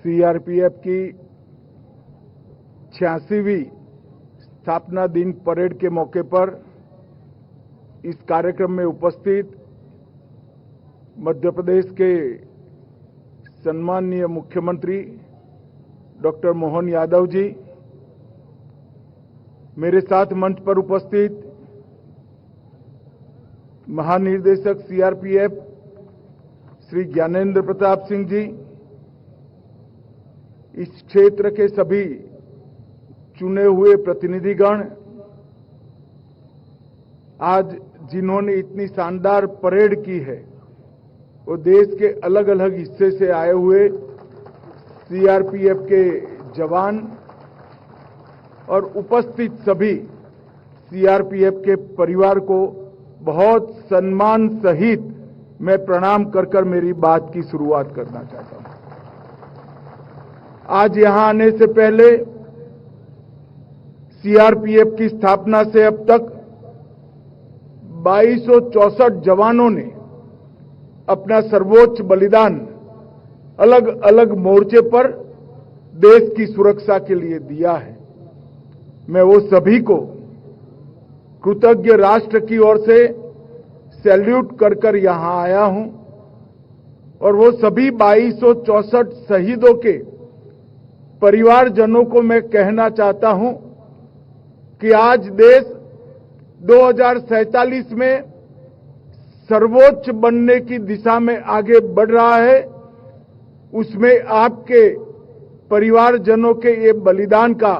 CRPF की 86वीं स्थापना दिन परेड के मौके पर इस कार्यक्रम में उपस्थित मध्य प्रदेश के सम्माननीय मुख्यमंत्री डॉक्टर मोहन यादव जी, मेरे साथ मंच पर उपस्थित महानिदेशक सीआरपीएफ श्री ज्ञानेंद्र प्रताप सिंह जी, इस क्षेत्र के सभी चुने हुए प्रतिनिधिगण, आज जिन्होंने इतनी शानदार परेड की है, वो देश के अलग अलग हिस्से से आए हुए सीआरपीएफ के जवान और उपस्थित सभी सीआरपीएफ के परिवार को बहुत सम्मान सहित मैं प्रणाम कर मेरी बात की शुरुआत करना चाहता हूं। आज यहां आने से पहले सीआरपीएफ की स्थापना से अब तक 2264 जवानों ने अपना सर्वोच्च बलिदान अलग अलग मोर्चे पर देश की सुरक्षा के लिए दिया है। मैं वो सभी को कृतज्ञ राष्ट्र की ओर से सैल्यूट कर यहां आया हूं और वो सभी 2264 शहीदों के परिवारजनों को मैं कहना चाहता हूं कि आज देश 2047 में सर्वोच्च बनने की दिशा में आगे बढ़ रहा है। उसमें आपके परिवारजनों के ये बलिदान का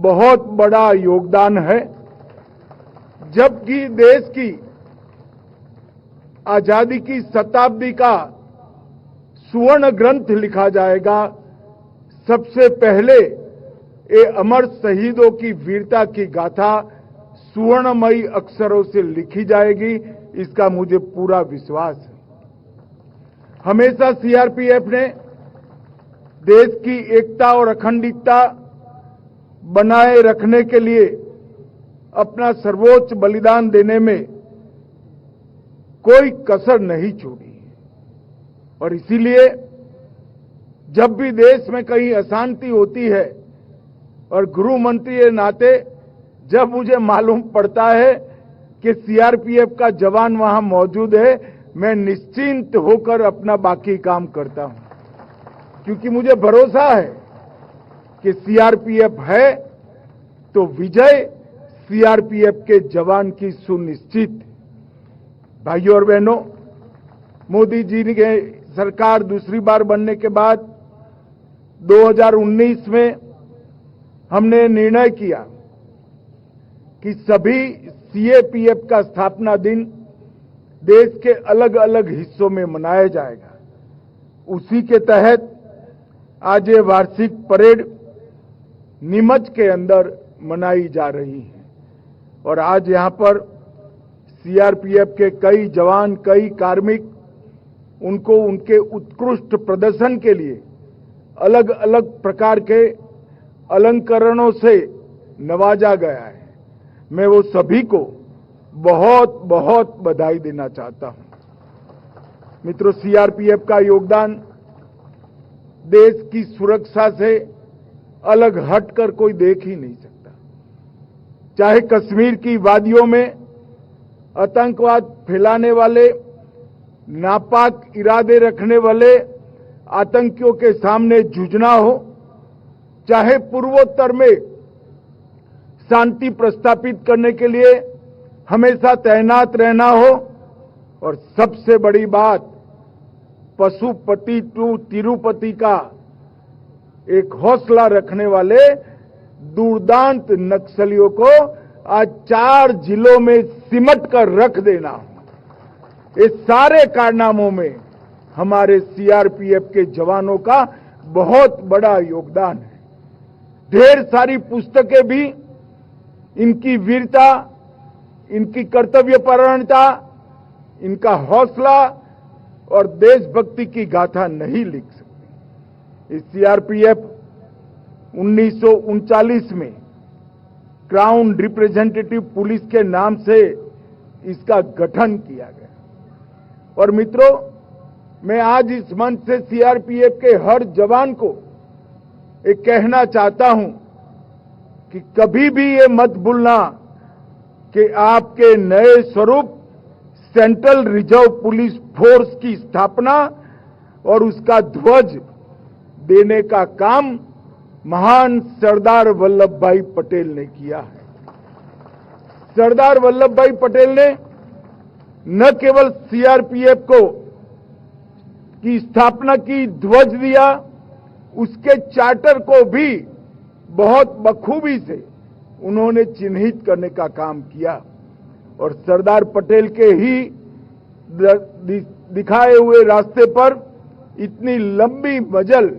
बहुत बड़ा योगदान है। जबकि देश की आजादी की शताब्दी का सुवर्ण ग्रंथ लिखा जाएगा, सबसे पहले ये अमर शहीदों की वीरता की गाथा सुवर्णमयी अक्षरों से लिखी जाएगी, इसका मुझे पूरा विश्वास है। हमेशा सीआरपीएफ ने देश की एकता और अखंडता बनाए रखने के लिए अपना सर्वोच्च बलिदान देने में कोई कसर नहीं छोड़ी और इसीलिए जब भी देश में कहीं अशांति होती है और गृह मंत्री के नाते जब मुझे मालूम पड़ता है कि सीआरपीएफ का जवान वहां मौजूद है, मैं निश्चिंत होकर अपना बाकी काम करता हूं, क्योंकि मुझे भरोसा है कि सीआरपीएफ है तो विजय सीआरपीएफ के जवान की सुनिश्चित। भाइयों और बहनों, मोदी जी के सरकार दूसरी बार बनने के बाद 2019 में हमने निर्णय किया कि सभी सीएपीएफ का स्थापना दिन देश के अलग अलग हिस्सों में मनाया जाएगा। उसी के तहत आज ये वार्षिक परेड नीमच के अंदर मनाई जा रही है और आज यहां पर सीआरपीएफ के कई जवान, कई कार्मिक, उनको उनके उत्कृष्ट प्रदर्शन के लिए अलग अलग प्रकार के अलंकरणों से नवाजा गया है। मैं वो सभी को बहुत बहुत बधाई देना चाहता हूं। मित्रों, सीआरपीएफ का योगदान देश की सुरक्षा से अलग हटकर कोई देख ही नहीं सकता। चाहे कश्मीर की वादियों में आतंकवाद फैलाने वाले, नापाक इरादे रखने वाले आतंकियों के सामने जूझना हो, चाहे पूर्वोत्तर में शांति प्रस्थापित करने के लिए हमेशा तैनात रहना हो, और सबसे बड़ी बात पशुपति टू तिरुपति का एक हौसला रखने वाले दुर्दांत नक्सलियों को आज 4 जिलों में सिमट कर रख देना हो। इस सारे कारनामों में हमारे सीआरपीएफ के जवानों का बहुत बड़ा योगदान है। ढेर सारी पुस्तकें भी इनकी वीरता, इनकी कर्तव्यपरायणता, इनका हौसला और देशभक्ति की गाथा नहीं लिख सकती। इस सीआरपीएफ 1939 में क्राउन रिप्रेजेंटेटिव पुलिस के नाम से इसका गठन किया गया। और मित्रों, मैं आज इस मंच से सीआरपीएफ के हर जवान को एक कहना चाहता हूं कि कभी भी ये मत भूलना कि आपके नए स्वरूप सेंट्रल रिजर्व पुलिस फोर्स की स्थापना और उसका ध्वज देने का काम महान सरदार वल्लभ भाई पटेल ने किया है। सरदार वल्लभ भाई पटेल ने न केवल सीआरपीएफ की स्थापना की, ध्वज दिया, उसके चार्टर को भी बहुत बखूबी से उन्होंने चिन्हित करने का काम किया और सरदार पटेल के ही दिखाए हुए रास्ते पर इतनी लंबी मजल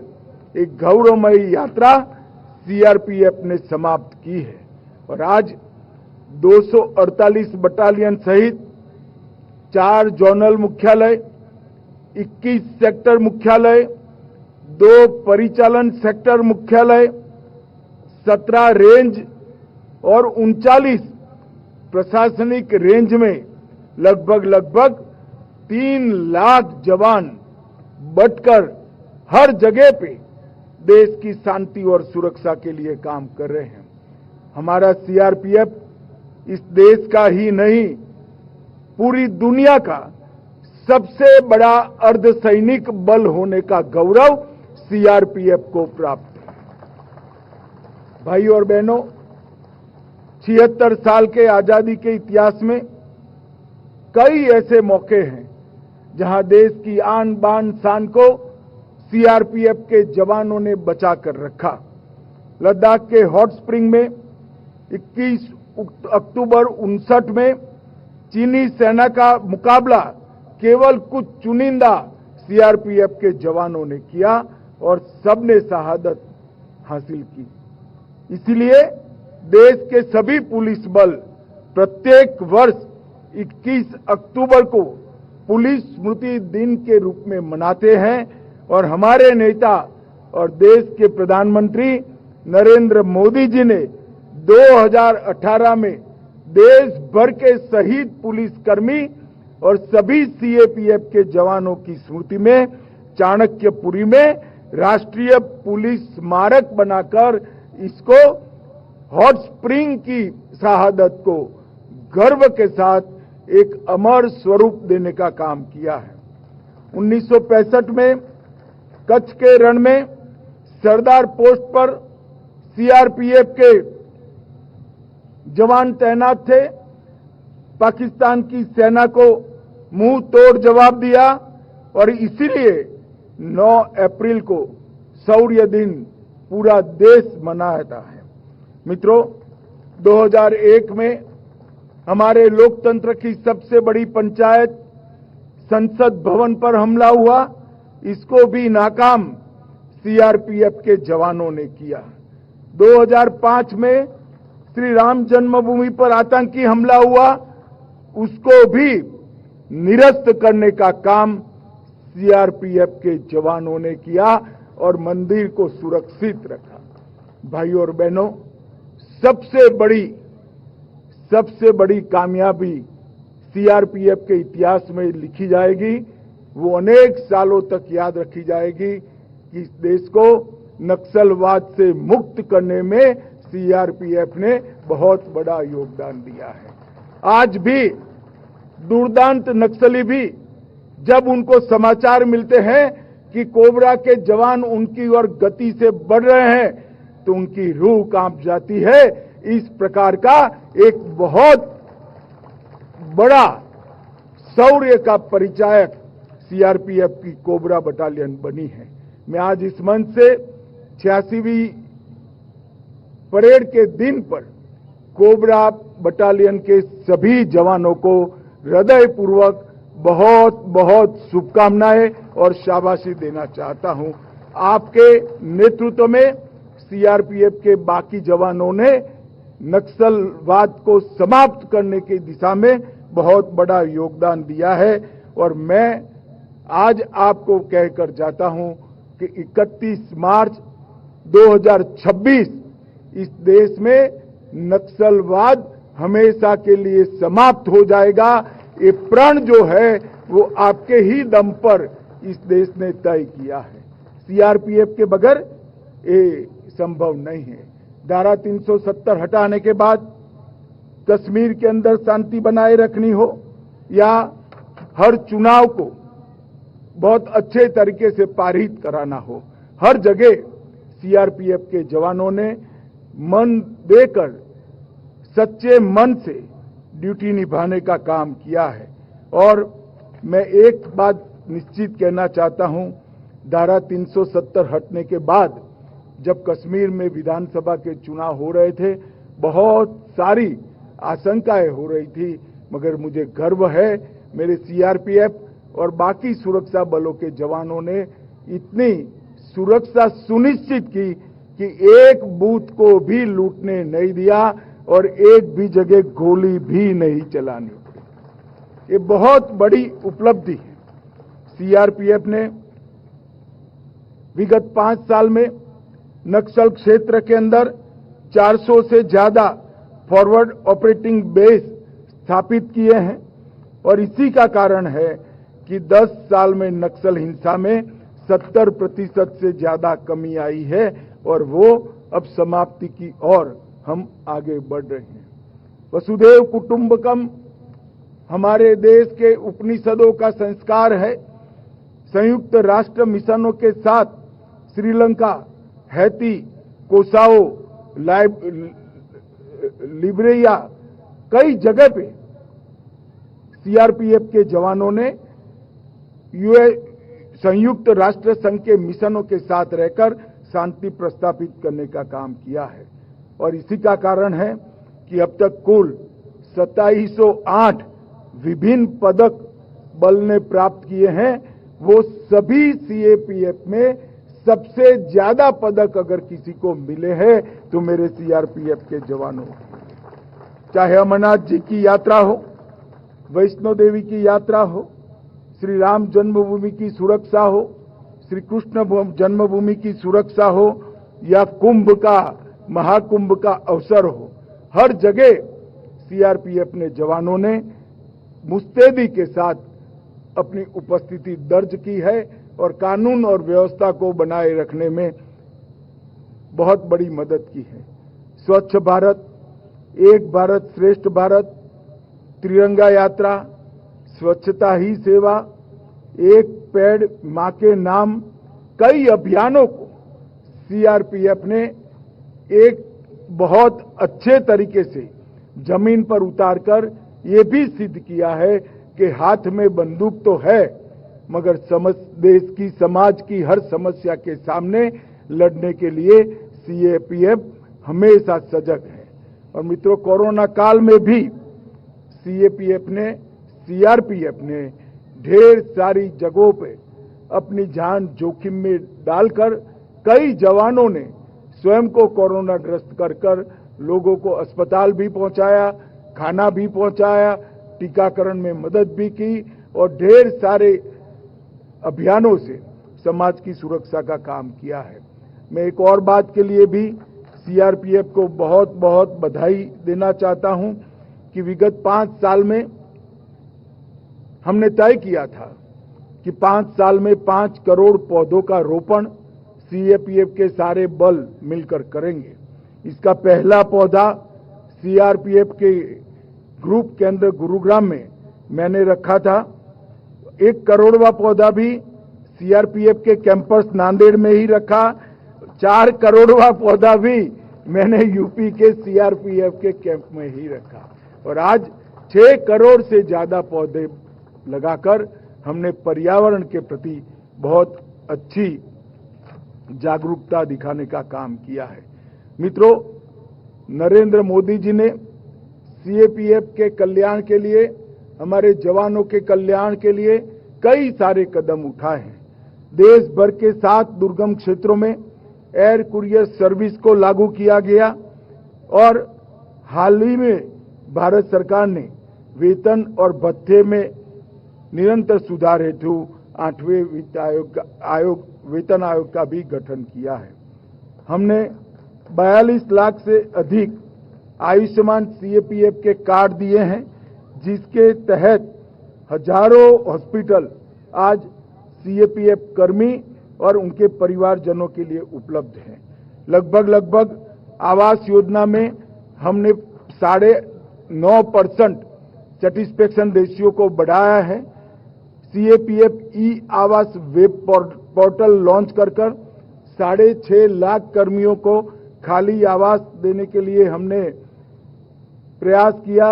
एक गौरवमयी यात्रा सीआरपीएफ ने समाप्त की है और आज 248 बटालियन सहित 4 जोनल मुख्यालय, 21 सेक्टर मुख्यालय, 2 परिचालन सेक्टर मुख्यालय, 17 रेंज और 39 प्रशासनिक रेंज में लगभग 3 लाख जवान बटकर हर जगह पे देश की शांति और सुरक्षा के लिए काम कर रहे हैं। हमारा सीआरपीएफ इस देश का ही नहीं, पूरी दुनिया का सबसे बड़ा अर्धसैनिक बल होने का गौरव सीआरपीएफ को प्राप्त है। भाई और बहनों, 76 साल के आजादी के इतिहास में कई ऐसे मौके हैं जहां देश की आन बान शान को सीआरपीएफ के जवानों ने बचा कर रखा। लद्दाख के हॉट स्प्रिंग में 21 अक्टूबर 1959 में चीनी सेना का मुकाबला केवल कुछ चुनिंदा सीआरपीएफ के जवानों ने किया और सबने शहादत हासिल की। इसीलिए देश के सभी पुलिस बल प्रत्येक वर्ष 21 अक्टूबर को पुलिस स्मृति दिन के रूप में मनाते हैं और हमारे नेता और देश के प्रधानमंत्री नरेंद्र मोदी जी ने 2018 में देश भर के शहीद पुलिसकर्मी और सभी सीएपीएफ के जवानों की स्मृति में चाणक्यपुरी में राष्ट्रीय पुलिस स्मारक बनाकर इसको हॉट स्प्रिंग की शहादत को गर्व के साथ एक अमर स्वरूप देने का काम किया है। 1965 में कच्छ के रण में सरदार पोस्ट पर सीआरपीएफ के जवान तैनात थे। पाकिस्तान की सेना को मुंह तोड़ जवाब दिया और इसीलिए 9 अप्रैल को शौर्य दिन पूरा देश मनाता है। मित्रों, 2001 में हमारे लोकतंत्र की सबसे बड़ी पंचायत संसद भवन पर हमला हुआ, इसको भी नाकाम सीआरपीएफ के जवानों ने किया। 2005 में श्री राम जन्मभूमि पर आतंकी हमला हुआ, उसको भी निरस्त करने का काम सीआरपीएफ के जवानों ने किया और मंदिर को सुरक्षित रखा। भाइयों और बहनों, सबसे बड़ी कामयाबी सीआरपीएफ के इतिहास में लिखी जाएगी, वो अनेक सालों तक याद रखी जाएगी कि इस देश को नक्सलवाद से मुक्त करने में सीआरपीएफ ने बहुत बड़ा योगदान दिया है। आज भी दुर्दांत नक्सली भी जब उनको समाचार मिलते हैं कि कोबरा के जवान उनकी ओर गति से बढ़ रहे हैं तो उनकी रूह कांप जाती है। इस प्रकार का एक बहुत बड़ा शौर्य का परिचायक सीआरपीएफ की कोबरा बटालियन बनी है। मैं आज इस मंच से 86वीं परेड के दिन पर कोबरा बटालियन के सभी जवानों को हृदयपूर्वक बहुत बहुत शुभकामनाएं और शाबाशी देना चाहता हूं। आपके नेतृत्व में सीआरपीएफ के बाकी जवानों ने नक्सलवाद को समाप्त करने की दिशा में बहुत बड़ा योगदान दिया है और मैं आज आपको कहकर जाता हूं कि 31 मार्च 2026 इस देश में नक्सलवाद हमेशा के लिए समाप्त हो जाएगा। ये प्रण जो है वो आपके ही दम पर इस देश ने तय किया है। सीआरपीएफ के बगैर ये संभव नहीं है। धारा 370 हटाने के बाद कश्मीर के अंदर शांति बनाए रखनी हो या हर चुनाव को बहुत अच्छे तरीके से पारित कराना हो, हर जगह सीआरपीएफ के जवानों ने मन देकर सच्चे मन से ड्यूटी निभाने का काम किया है। और मैं एक बात निश्चित कहना चाहता हूं, धारा 370 हटने के बाद जब कश्मीर में विधानसभा के चुनाव हो रहे थे, बहुत सारी आशंकाएं हो रही थी, मगर मुझे गर्व है मेरे सीआरपीएफ और बाकी सुरक्षा बलों के जवानों ने इतनी सुरक्षा सुनिश्चित की कि एक बूथ को भी लूटने नहीं दिया और एक भी जगह गोली भी नहीं चलानी पड़ी। ये बहुत बड़ी उपलब्धि है। सीआरपीएफ ने विगत 5 साल में नक्सल क्षेत्र के अंदर 400 से ज्यादा फॉरवर्ड ऑपरेटिंग बेस स्थापित किए हैं और इसी का कारण है कि 10 साल में नक्सल हिंसा में 70% से ज्यादा कमी आई है और वो अब समाप्ति की ओर हम आगे बढ़ रहे हैं। वसुधैव कुटुंबकम हमारे देश के उपनिषदों का संस्कार है। संयुक्त राष्ट्र मिशनों के साथ श्रीलंका, हैती, कोसावो, लिब्रिया कई जगह पे सीआरपीएफ के जवानों ने संयुक्त राष्ट्र संघ के मिशनों के साथ रहकर शांति प्रस्थापित करने का काम किया है और इसी का कारण है कि अब तक कुल 2708 विभिन्न पदक बल ने प्राप्त किए हैं। वो सभी सीएपीएफ में सबसे ज्यादा पदक अगर किसी को मिले हैं तो मेरे सीआरपीएफ के जवानों, चाहे अमरनाथ जी की यात्रा हो, वैष्णो देवी की यात्रा हो, श्री राम जन्मभूमि की सुरक्षा हो, श्री कृष्ण जन्मभूमि की सुरक्षा हो या कुंभ का, महाकुंभ का अवसर हो, हर जगह सीआरपीएफ ने जवानों ने मुस्तैदी के साथ अपनी उपस्थिति दर्ज की है और कानून और व्यवस्था को बनाए रखने में बहुत बड़ी मदद की है। स्वच्छ भारत, एक भारत श्रेष्ठ भारत, त्रिरंगा यात्रा, स्वच्छता ही सेवा, एक पेड़ मां के नाम, कई अभियानों को सीआरपीएफ ने एक बहुत अच्छे तरीके से जमीन पर उतारकर ये भी सिद्ध किया है कि हाथ में बंदूक तो है मगर देश की, समाज की हर समस्या के सामने लड़ने के लिए सीएपीएफ हमेशा सजग है। और मित्रों, कोरोना काल में भी सीआरपीएफ ने ढेर सारी जगहों पे अपनी जान जोखिम में डालकर कई जवानों ने स्वयं को कोरोना ग्रस्त कर लोगों को अस्पताल भी पहुंचाया, खाना भी पहुंचाया, टीकाकरण में मदद भी की और ढेर सारे अभियानों से समाज की सुरक्षा का काम किया है। मैं एक और बात के लिए भी सीआरपीएफ को बहुत बहुत बधाई देना चाहता हूं कि विगत 5 साल में हमने तय किया था कि 5 साल में 5 करोड़ पौधों का रोपण सीएपीएफ के सारे बल मिलकर करेंगे। इसका पहला पौधा सीआरपीएफ के ग्रुप केंद्र गुरुग्राम में मैंने रखा था। 1 करोड़वा पौधा भी सीआरपीएफ के कैंपस नांदेड़ में ही रखा। 4 करोड़वा पौधा भी मैंने यूपी के सीआरपीएफ के कैंप में ही रखा और आज 6 करोड़ से ज्यादा पौधे लगाकर हमने पर्यावरण के प्रति बहुत अच्छी जागरूकता दिखाने का काम किया है। मित्रों, नरेंद्र मोदी जी ने सीएपीएफ के कल्याण के लिए, हमारे जवानों के कल्याण के लिए कई सारे कदम उठाए हैं। देश भर के 7 दुर्गम क्षेत्रों में एयर कुरियर सर्विस को लागू किया गया और हाल ही में भारत सरकार ने वेतन और भत्ते में निरंतर सुधार हेतु 8वें वेतन आयोग का भी गठन किया है। हमने 42 लाख से अधिक आयुष्मान सीएपीएफ के कार्ड दिए हैं, जिसके तहत हजारों हॉस्पिटल आज सीएपीएफ कर्मी और उनके परिवारजनों के लिए उपलब्ध हैं। लगभग आवास योजना में हमने 9.5% सेटिस्फेक्शन रेशियो को बढ़ाया है। सीएपीएफ ई आवास वेब पोर्टल लॉन्च कर 6.5 लाख कर्मियों को खाली आवास देने के लिए हमने प्रयास किया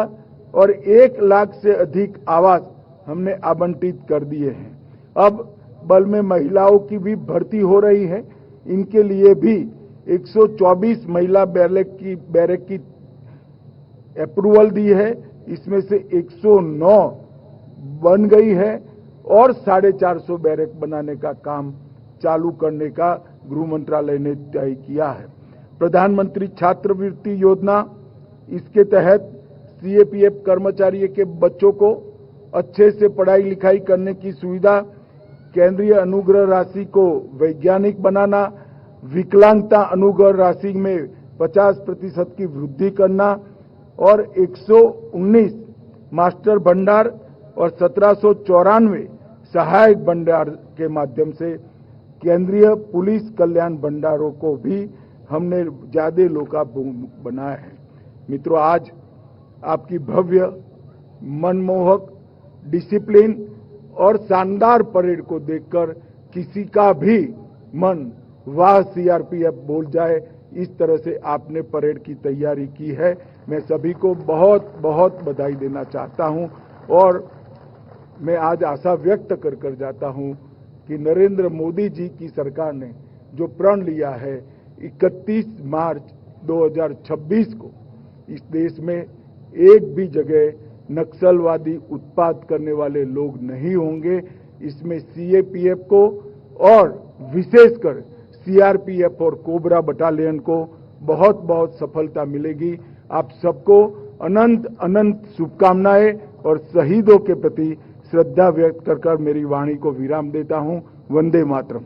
और 1 लाख से अधिक आवास हमने आवंटित कर दिए हैं। अब बल में महिलाओं की भी भर्ती हो रही है। इनके लिए भी 124 महिला बैरक की अप्रूवल दी है। इसमें से 109 बन गई है और 450 बैरक बनाने का काम चालू करने का गृह मंत्रालय ने तय किया है। प्रधानमंत्री छात्रवृत्ति योजना, इसके तहत सीएपीएफ कर्मचारियों के बच्चों को अच्छे से पढ़ाई लिखाई करने की सुविधा, केंद्रीय अनुग्रह राशि को वैज्ञानिक बनाना, विकलांगता अनुग्रह राशि में 50% की वृद्धि करना और 119 मास्टर भंडार और 1794 सहायक भंडार के माध्यम से केंद्रीय पुलिस कल्याण भंडारों को भी हमने ज्यादा लोकाभिमुख बनाया है। मित्रों, आज आपकी भव्य, मनमोहक, डिसिप्लिन और शानदार परेड को देखकर किसी का भी मन वाह सीआरपीएफ बोल जाए, इस तरह से आपने परेड की तैयारी की है। मैं सभी को बहुत बहुत बधाई देना चाहता हूं और मैं आज आशा व्यक्त कर जाता हूं कि नरेंद्र मोदी जी की सरकार ने जो प्रण लिया है 31 मार्च 2026 को इस देश में एक भी जगह नक्सलवादी उत्पात करने वाले लोग नहीं होंगे। इसमें सीएपीएफ को और विशेषकर सीआरपीएफ और कोबरा बटालियन को बहुत बहुत सफलता मिलेगी। आप सबको अनंत अनंत शुभकामनाएं और शहीदों के प्रति श्रद्धा व्यक्त कर मेरी वाणी को विराम देता हूं। वंदे मातरम।